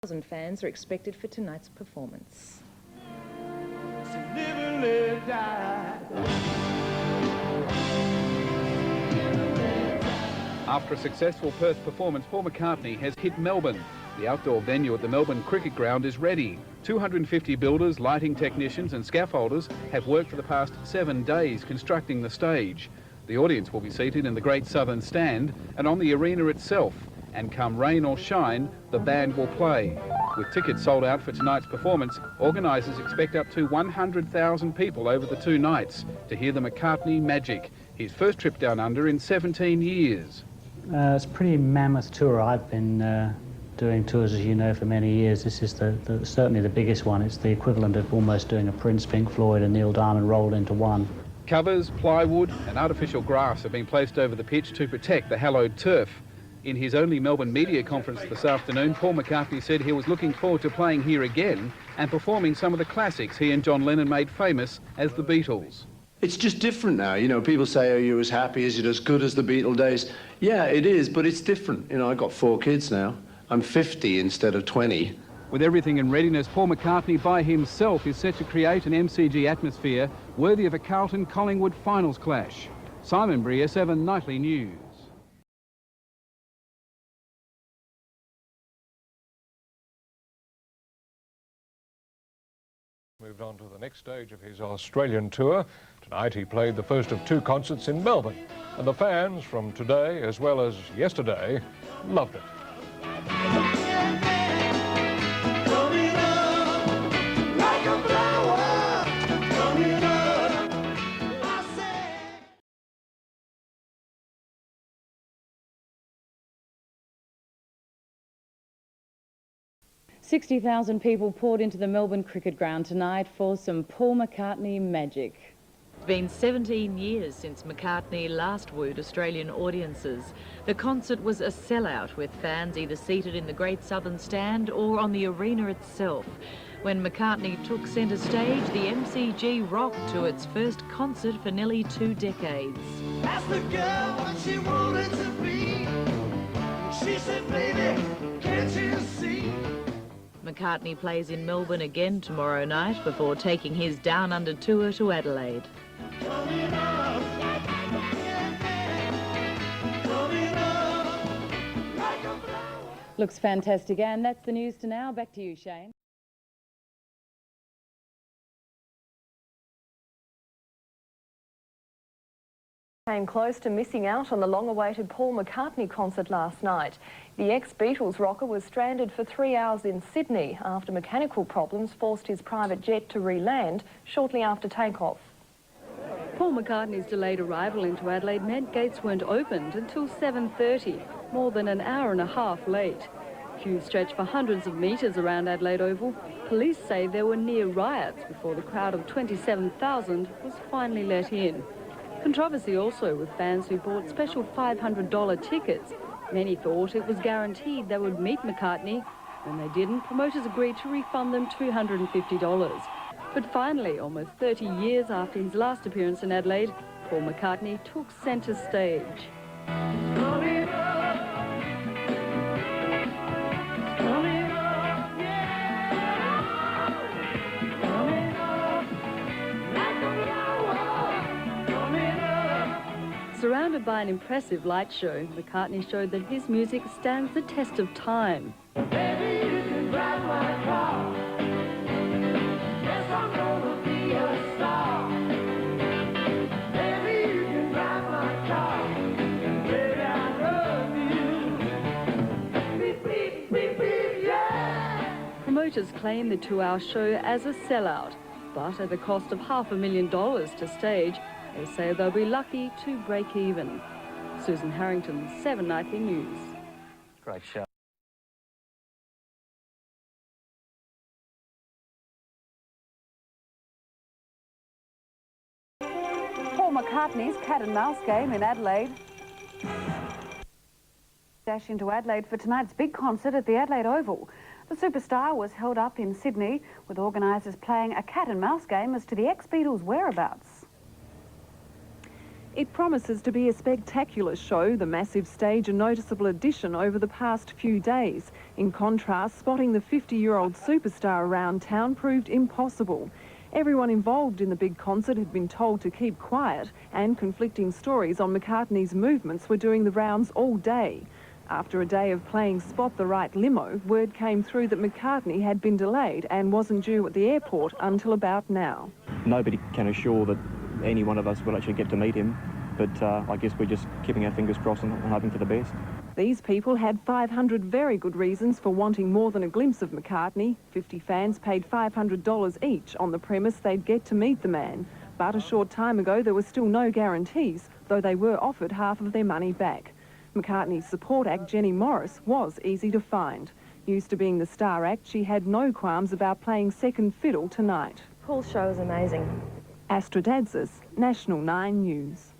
Fans are expected for tonight's performance. After a successful Perth performance, Paul McCartney has hit Melbourne. The outdoor venue at the Melbourne Cricket Ground is ready. 250 builders, lighting technicians and scaffolders have worked for the past 7 days constructing the stage. The audience will be seated in the Great Southern Stand and on the arena itself. And come rain or shine, the band will play. With tickets sold out for tonight's performance, organisers expect up to 100,000 people over the 2 nights to hear the McCartney magic, his first trip down under in 17 years. It's a pretty mammoth tour. I've been doing tours, as you know, for many years. This is certainly the biggest one. It's the equivalent of almost doing a Prince, Pink Floyd and Neil Diamond rolled into one. Covers, plywood and artificial grass have been placed over the pitch to protect the hallowed turf. In his only Melbourne media conference this afternoon, Paul McCartney said he was looking forward to playing here again and performing some of the classics he and John Lennon made famous as the Beatles. It's just different now. You know, people say, are you as happy, is it as good as the Beatle days? Yeah, it is, but it's different. You know, I've got 4 kids now. I'm 50 instead of 20. With everything in readiness, Paul McCartney by himself is set to create an MCG atmosphere worthy of a Carlton-Collingwood finals clash. Simon Breer, 7 Nightly News. Moved on to the next stage of his Australian tour. Tonight he played the first of 2 concerts in Melbourne, and the fans from today as well as yesterday loved it. $60,000 people poured into the Melbourne Cricket Ground tonight for some Paul McCartney magic. It's been 17 years since McCartney last wooed Australian audiences. The concert was a sellout, with fans either seated in the Great Southern Stand or on the arena itself. When McCartney took centre stage, the MCG rocked to its first concert for nearly 2 decades. Asked the girl what she wanted to be. She said, baby, can't you see? McCartney plays in Melbourne again tomorrow night before taking his Down Under tour to Adelaide. Looks fantastic, and that's the news to now. Back to you, Shane. Came close to missing out on the long-awaited Paul McCartney concert last night. The ex-Beatles rocker was stranded for 3 hours in Sydney after mechanical problems forced his private jet to re-land shortly after takeoff. Paul McCartney's delayed arrival into Adelaide meant gates weren't opened until 7:30, more than an hour and a half late. Queues stretched for hundreds of metres around Adelaide Oval. Police say there were near riots before the crowd of 27,000 was finally let in. Controversy also with fans who bought special $500 tickets. Many thought it was guaranteed they would meet McCartney. When they didn't, promoters agreed to refund them $250. But finally, almost 30 years after his last appearance in Adelaide, Paul McCartney took centre stage. Surrounded by an impressive light show, McCartney showed that his music stands the test of time. Baby, you can drive my car. Yes, I'm gonna be a star. Baby, you can drive my car. Baby, I love you. Beep, beep, beep, beep, yeah. Promoters claim the 2-hour show as a sellout, but at a cost of $500,000 to stage. They say they'll be lucky to break even. Susan Harrington, 7 Nightly News. Great show. Paul McCartney's cat and mouse game in Adelaide. Dash into Adelaide for tonight's big concert at the Adelaide Oval. The superstar was held up in Sydney, with organisers playing a cat and mouse game as to the ex-Beatles' whereabouts. It promises to be a spectacular show, the massive stage a noticeable addition over the past few days. In contrast, spotting the 50-year-old superstar around town proved impossible. Everyone involved in the big concert had been told to keep quiet, and conflicting stories on McCartney's movements were doing the rounds all day. After a day of playing Spot the Right limo, word came through that McCartney had been delayed and wasn't due at the airport until about now. Nobody can assure that any one of us will actually get to meet him, but I guess we're just keeping our fingers crossed and hoping for the best. These people had 500 very good reasons for wanting more than a glimpse of McCartney. 50 fans paid $500 each on the premise they'd get to meet the man. But a short time ago, there were still no guarantees, though they were offered half of their money back. McCartney's support act, Jenny Morris, was easy to find. Used to being the star act, she had no qualms about playing second fiddle tonight. Paul's show is amazing. Astrid Adzis, National 9 News.